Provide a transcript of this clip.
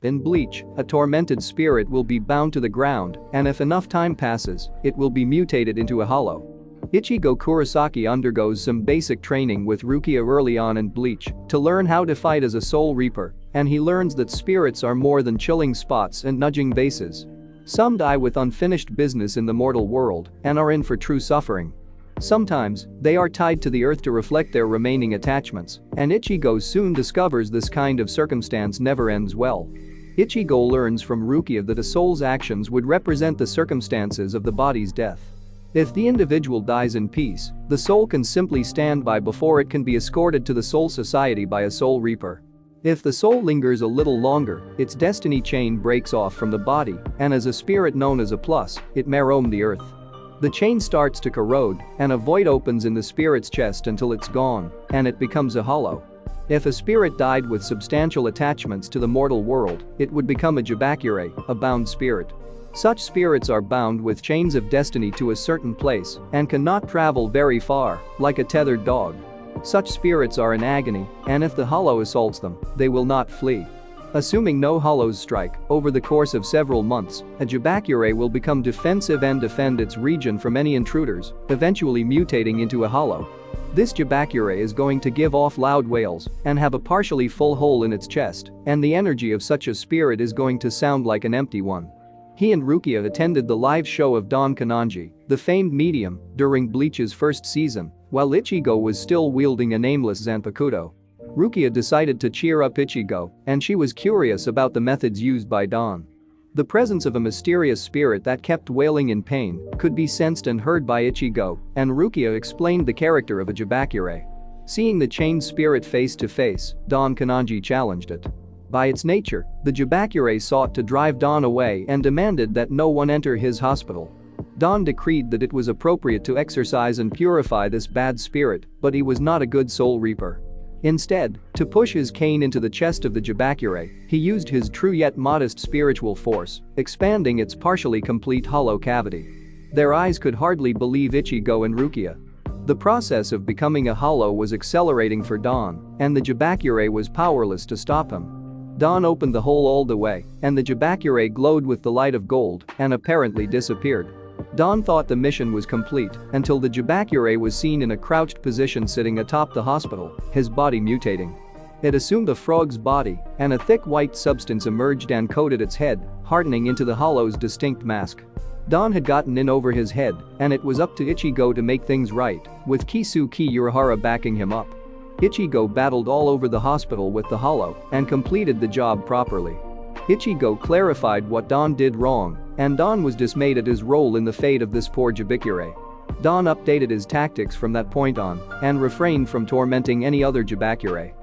In Bleach, a tormented spirit will be bound to the ground, and if enough time passes, it will be mutated into a hollow. Ichigo Kurosaki undergoes some basic training with Rukia early on in Bleach to learn how to fight as a Soul Reaper, and he learns that spirits are more than chilling spots and nudging vases. Some die with unfinished business in the mortal world and are in for true suffering. Sometimes, they are tied to the earth to reflect their remaining attachments, and Ichigo soon discovers this kind of circumstance never ends well. Ichigo learns from Rukia that a soul's actions would represent the circumstances of the body's death. If the individual dies in peace, the soul can simply stand by before it can be escorted to the soul society by a soul reaper. If the soul lingers a little longer, its destiny chain breaks off from the body, and as a spirit known as a plus, it may roam the earth. The chain starts to corrode, and a void opens in the spirit's chest until it's gone, and it becomes a hollow. If a spirit died with substantial attachments to the mortal world, it would become a jabakure, a bound spirit. Such spirits are bound with chains of destiny to a certain place and cannot travel very far, like a tethered dog. Such spirits are in agony, and if the hollow assaults them, they will not flee. Assuming no hollows strike, over the course of several months, a jabakure will become defensive and defend its region from any intruders, eventually mutating into a hollow. This jabakure is going to give off loud wails and have a partially full hole in its chest, and the energy of such a spirit is going to sound like an empty one. He and Rukia attended the live show of Don Kanonji, the famed medium, during Bleach's first season, while Ichigo was still wielding a nameless Zanpakuto. Rukia decided to cheer up Ichigo, and she was curious about the methods used by Don. The presence of a mysterious spirit that kept wailing in pain could be sensed and heard by Ichigo, and Rukia explained the character of a jabakure. Seeing the chained spirit face to face, Don Kanonji challenged it. By its nature, the jabakure sought to drive Don away and demanded that no one enter his hospital. Don decreed that it was appropriate to exorcise and purify this bad spirit, but he was not a good soul reaper. Instead, to push his cane into the chest of the jabakure, he used his true yet modest spiritual force, expanding its partially complete hollow cavity. Their eyes could hardly believe Ichigo and Rukia. The process of becoming a hollow was accelerating for Don, and the jabakure was powerless to stop him. Don opened the hole all the way, and the jabakure glowed with the light of gold and apparently disappeared. Don thought the mission was complete until the jabakure was seen in a crouched position sitting atop the hospital, his body mutating. It assumed a frog's body, and a thick white substance emerged and coated its head, hardening into the hollow's distinct mask. Don had gotten in over his head, and it was up to Ichigo to make things right, with Kisuke Urahara backing him up. Ichigo battled all over the hospital with the hollow and completed the job properly. Ichigo clarified what Don did wrong, and Don was dismayed at his role in the fate of this poor jabakure. Don updated his tactics from that point on and refrained from tormenting any other jabakure.